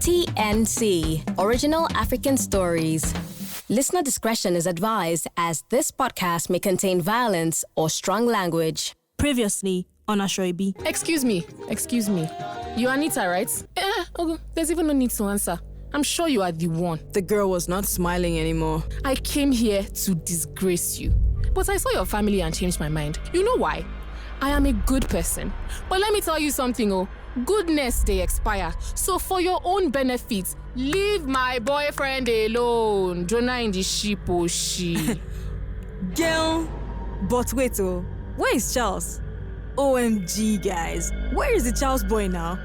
TNC, Original African Stories. Listener discretion is advised as this podcast may contain violence or strong language. Previously on Aso Ebi. Excuse me. You Anita, right? Okay. There's even no need to answer. I'm sure you are the one. The girl was not smiling anymore. I came here to disgrace you. But I saw your family and changed my mind. You know why? I am a good person. But let me tell you something, goodness, they expire. So for your own benefit, leave my boyfriend alone. Jonah in the sheep, she. Girl, but wait, where is Charles? OMG, guys. Where is the Charles boy now?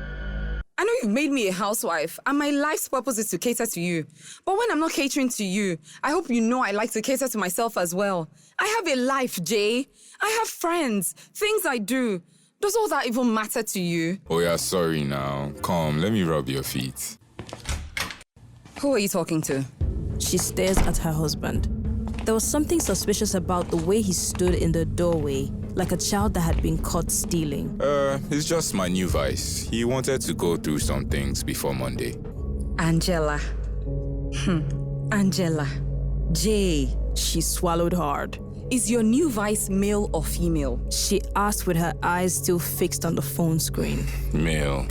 I know you've made me a housewife, and my life's purpose is to cater to you. But when I'm not catering to you, I hope you know I like to cater to myself as well. I have a life, Jay. I have friends, things I do. Does all that even matter to you? Oh yeah, sorry now. Come, let me rub your feet. Who are you talking to? She stares at her husband. There was something suspicious about the way he stood in the doorway, like a child that had been caught stealing. It's just my new vice. He wanted to go through some things before Monday. Angela. Angela. Jay. She swallowed hard. Is your new vice male or female? She asked with her eyes still fixed on the phone screen. Male.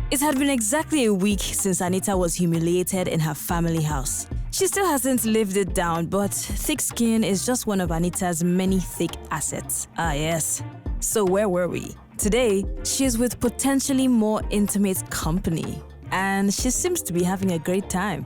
It had been exactly a week since Anita was humiliated in her family house. She still hasn't lived it down, but thick skin is just one of Anita's many thick assets. Ah yes. So where were we? Today, she is with potentially more intimate company, and she seems to be having a great time.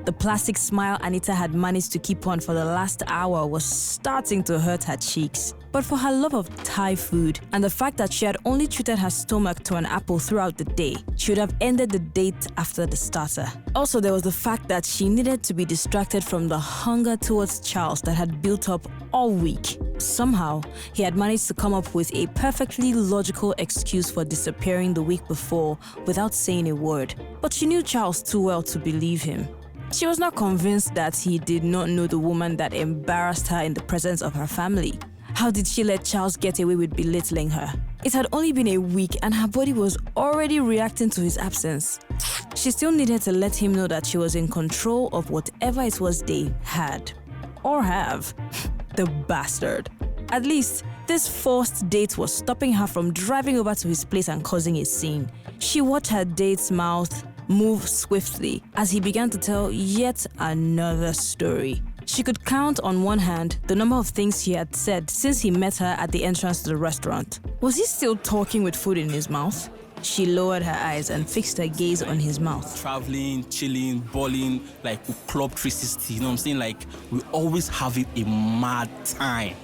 The plastic smile Anita had managed to keep on for the last hour was starting to hurt her cheeks. But for her love of Thai food and the fact that she had only treated her stomach to an apple throughout the day, she would have ended the date after the starter. Also, there was the fact that she needed to be distracted from the hunger towards Charles that had built up all week. Somehow, he had managed to come up with a perfectly logical excuse for disappearing the week before without saying a word. But she knew Charles too well to believe him. She was not convinced that he did not know the woman that embarrassed her in the presence of her family. How did she let Charles get away with belittling her? It had only been a week and her body was already reacting to his absence. She still needed to let him know that she was in control of whatever it was they had. Or have. The bastard. At least, this forced date was stopping her from driving over to his place and causing a scene. She watched her date's mouth move swiftly as he began to tell yet another story. She could count on one hand the number of things he had said since he met her at the entrance to the restaurant. Was he still talking with food in his mouth? She lowered her eyes and fixed her gaze on his mouth. Traveling, chilling, balling, like we club 360, you know what I'm saying? Like, we always having a mad time.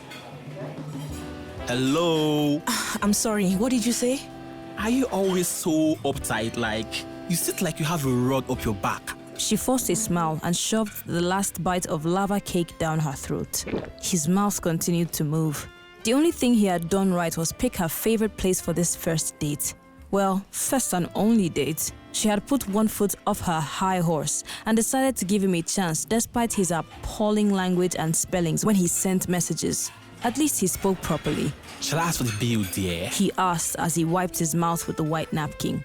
Hello? I'm sorry, what did you say? Are you always so uptight, like, you sit like you have a rod up your back? She forced a smile and shoved the last bite of lava cake down her throat. His mouth continued to move. The only thing he had done right was pick her favorite place for this first date. Well, first and only date. She had put one foot off her high horse and decided to give him a chance despite his appalling language and spellings when he sent messages. At least he spoke properly. Shall I ask for the bill, dear? He asked as he wiped his mouth with the white napkin.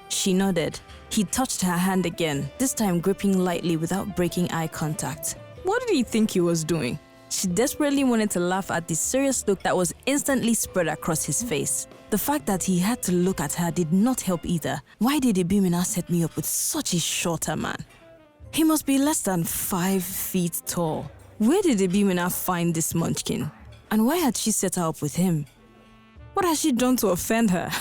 She nodded. He touched her hand again, this time gripping lightly without breaking eye contact. What did he think he was doing? She desperately wanted to laugh at the serious look that was instantly spread across his face. The fact that he had to look at her did not help either. Why did Ebi now set me up with such a shorter man? He must be less than 5 feet tall. Where did Ebi find this munchkin? And why had she set her up with him? What had she done to offend her?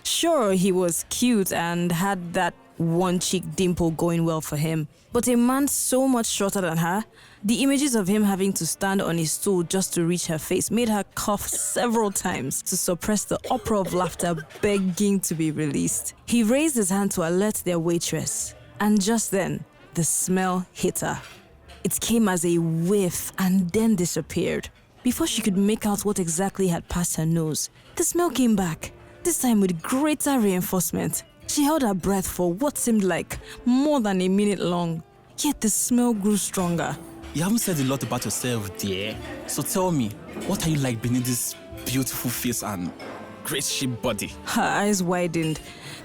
Sure, he was cute and had that one cheek dimple going well for him. But a man so much shorter than her, the images of him having to stand on his stool just to reach her face made her cough several times to suppress the uproar of laughter begging to be released. He raised his hand to alert their waitress, and just then, the smell hit her. It came as a whiff and then disappeared. Before she could make out what exactly had passed her nose, the smell came back, this time with greater reinforcement. She held her breath for what seemed like more than a minute long, yet the smell grew stronger. You haven't said a lot about yourself, dear. So tell me, what are you like beneath this beautiful face and great shaped body? Her eyes widened.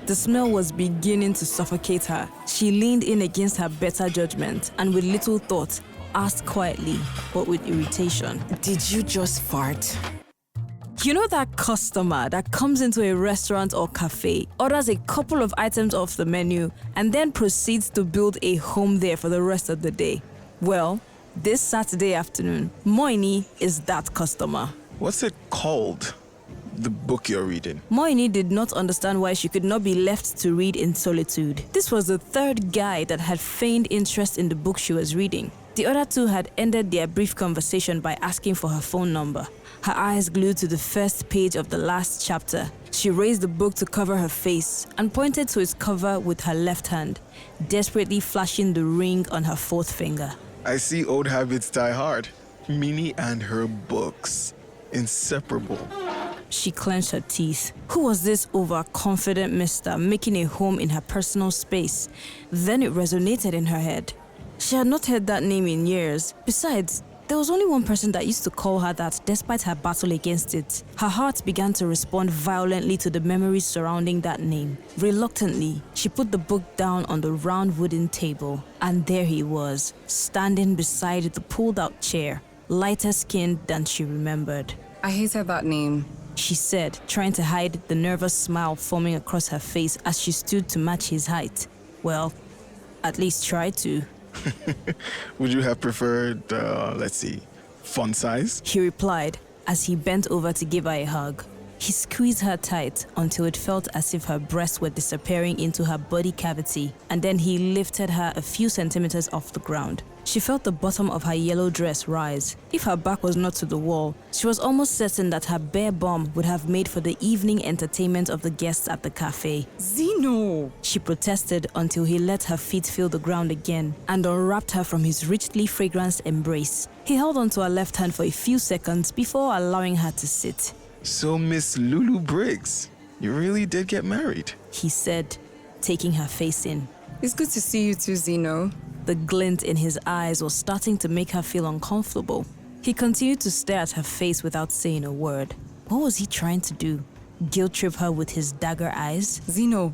The smell was beginning to suffocate her. She leaned in against her better judgment and with little thought, asked quietly, but with irritation. Did you just fart? You know that customer that comes into a restaurant or cafe, orders a couple of items off the menu, and then proceeds to build a home there for the rest of the day? Well, this Saturday afternoon, Moini is that customer. What's it called? The book you're reading? Moini did not understand why she could not be left to read in solitude. This was the third guy that had feigned interest in the book she was reading. The other two had ended their brief conversation by asking for her phone number. Her eyes glued to the first page of the last chapter. She raised the book to cover her face and pointed to its cover with her left hand, desperately flashing the ring on her fourth finger. I see old habits die hard. Minnie and her books. Inseparable. She clenched her teeth. Who was this overconfident mister making a home in her personal space? Then it resonated in her head. She had not heard that name in years. Besides, there was only one person that used to call her that despite her battle against it. Her heart began to respond violently to the memories surrounding that name. Reluctantly, she put the book down on the round wooden table, and there he was, standing beside the pulled-out chair, lighter skinned than she remembered. I hated that name, she said, trying to hide the nervous smile forming across her face as she stood to match his height. Well, at least try to. Would you have preferred, font size? He replied as he bent over to give her a hug. He squeezed her tight until it felt as if her breasts were disappearing into her body cavity, and then he lifted her a few centimeters off the ground. She felt the bottom of her yellow dress rise. If her back was not to the wall, she was almost certain that her bare bum would have made for the evening entertainment of the guests at the cafe. Zeno! She protested until he let her feet feel the ground again and unwrapped her from his richly fragranced embrace. He held onto her left hand for a few seconds before allowing her to sit. So, Miss Lulu Briggs, you really did get married? He said, taking her face in. It's good to see you too, Zeno. The glint in his eyes was starting to make her feel uncomfortable. He continued to stare at her face without saying a word. What was he trying to do? Guilt-trip her with his dagger eyes? Zeno,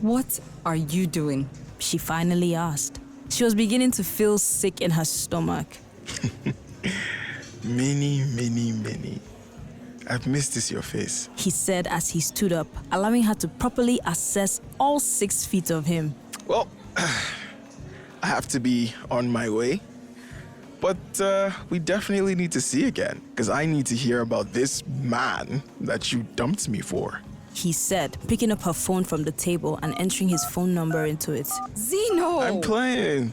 what are you doing? She finally asked. She was beginning to feel sick in her stomach. Minnie. I've missed this your face, he said as he stood up, allowing her to properly assess all 6 feet of him. Well, I have to be on my way. But we definitely need to see again, because I need to hear about this man that you dumped me for, he said, picking up her phone from the table and entering his phone number into it. Zeno! I'm playing.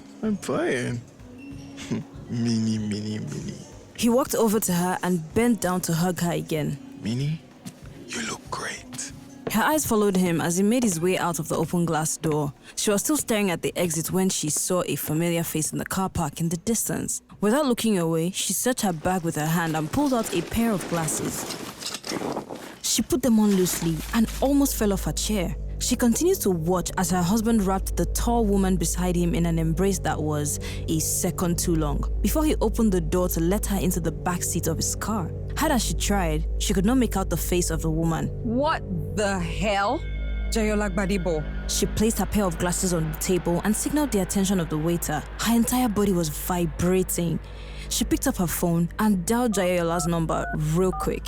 Minnie. He walked over to her and bent down to hug her again. Minnie, you look great. Her eyes followed him as he made his way out of the open glass door. She was still staring at the exit when she saw a familiar face in the car park in the distance. Without looking away, she searched her bag with her hand and pulled out a pair of glasses. She put them on loosely and almost fell off her chair. She continued to watch as her husband wrapped the tall woman beside him in an embrace that was a second too long before he opened the door to let her into the back seat of his car. Hard as she tried, she could not make out the face of the woman. What the hell? Jayola Gbadibo. She placed her pair of glasses on the table and signaled the attention of the waiter. Her entire body was vibrating. She picked up her phone and dialed Jayola's number real quick.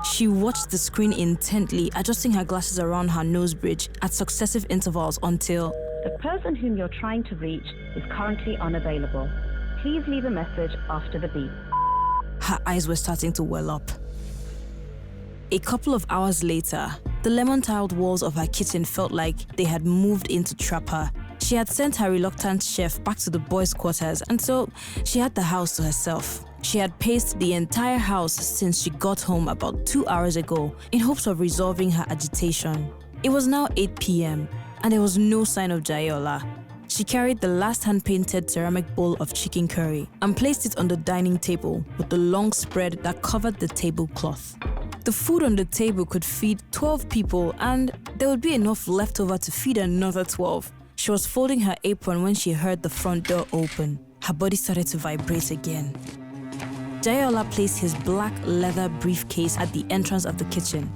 She watched the screen intently, adjusting her glasses around her nose bridge at successive intervals until... The person whom you're trying to reach is currently unavailable. Please leave a message after the beep. Her eyes were starting to well up. A couple of hours later, the lemon-tiled walls of her kitchen felt like they had moved in to trap her. She had sent her reluctant chef back to the boys' quarters, and so she had the house to herself. She had paced the entire house since she got home about 2 hours ago in hopes of resolving her agitation. It was now 8 p.m. and there was no sign of Jayola. She carried the last hand-painted ceramic bowl of chicken curry and placed it on the dining table with the long spread that covered the tablecloth. The food on the table could feed 12 people, and there would be enough left over to feed another 12. She was folding her apron when she heard the front door open. Her body started to vibrate again. Jayola placed his black leather briefcase at the entrance of the kitchen,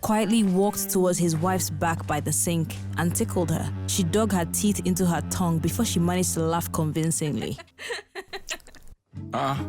quietly walked towards his wife's back by the sink and tickled her. She dug her teeth into her tongue before she managed to laugh convincingly.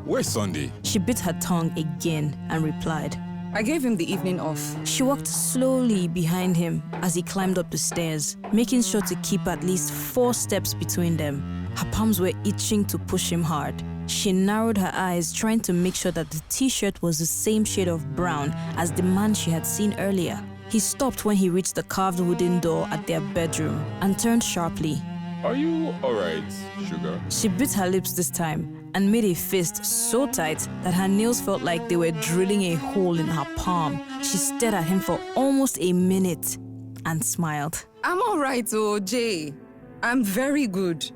Where's Sunday? She bit her tongue again and replied, I gave him the evening off. She walked slowly behind him as he climbed up the stairs, making sure to keep at least 4 steps between them. Her palms were itching to push him hard. She narrowed her eyes, trying to make sure that the t-shirt was the same shade of brown as the man she had seen earlier. He stopped when he reached the carved wooden door at their bedroom and turned sharply. Are you alright, sugar? She bit her lips this time and made a fist so tight that her nails felt like they were drilling a hole in her palm. She stared at him for almost a minute and smiled. I'm alright, Jay. I'm very good.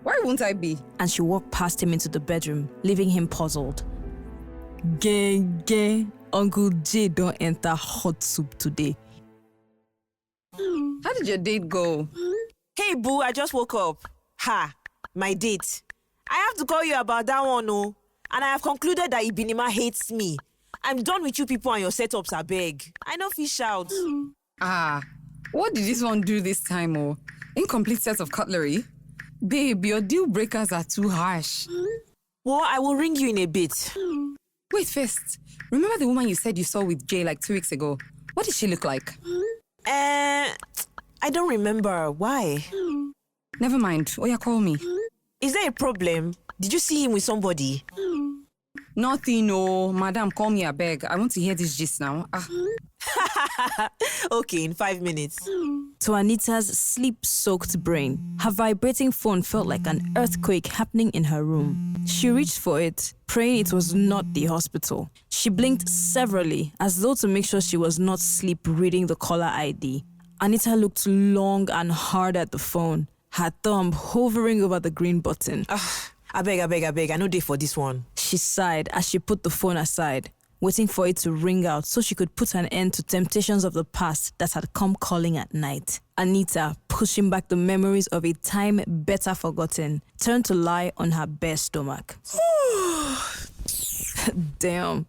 Why won't I be? And she walked past him into the bedroom, leaving him puzzled. Gang, Uncle Jay don't enter hot soup today. How did your date go? Hey, boo, I just woke up. Ha, my date. I have to call you about that one, oh. And I have concluded that Ibinima hates me. I'm done with you people and your setups, I beg. I know fish out. What did this one do this time, oh? Incomplete set of cutlery? Babe, your deal breakers are too harsh. Well, I will ring you in a bit. Wait, first. Remember the woman you said you saw with Jay like 2 weeks ago? What did she look like? I don't remember. Why? Never mind. Oya, call me. Is there a problem? Did you see him with somebody? Nothing, no. Madam, call me, I beg. I want to hear this gist now. Okay, in 5 minutes. To Anita's sleep-soaked brain, her vibrating phone felt like an earthquake happening in her room. She reached for it, praying it was not the hospital. She blinked severally, as though to make sure she was not sleep-reading the caller ID. Anita looked long and hard at the phone, her thumb hovering over the green button. I beg, I no dey for this one. She sighed as she put the phone aside, waiting for it to ring out so she could put an end to temptations of the past that had come calling at night. Anita, pushing back the memories of a time better forgotten, turned to lie on her bare stomach. Damn.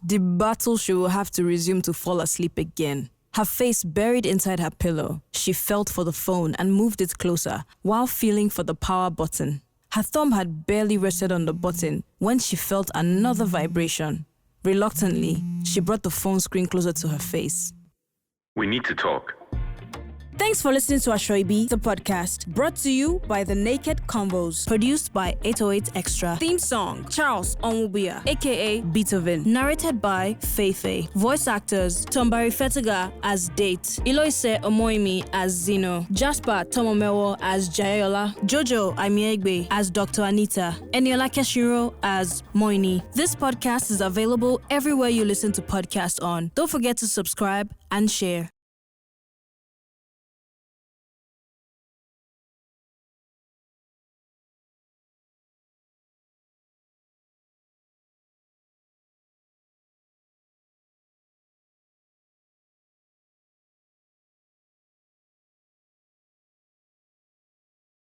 The battle she will have to resume to fall asleep again. Her face buried inside her pillow, she felt for the phone and moved it closer while feeling for the power button. Her thumb had barely rested on the button when she felt another vibration. Reluctantly, she brought the phone screen closer to her face. We need to talk. Thanks for listening to Aso Ebi, the podcast, brought to you by the Naked Convos, produced by 808 Extra. Theme song, Charles Onwubuya, aka Beethoven, narrated by Feifei. Voice actors, Tombari Fetiga as Date, Iloise Omoimi as Zeno, Jasper Tomomewo as Jayola, Jojo Amiegbe as Dr. Anita, Eniola Keshiro as Moini. This podcast is available everywhere you listen to podcasts on. Don't forget to subscribe and share.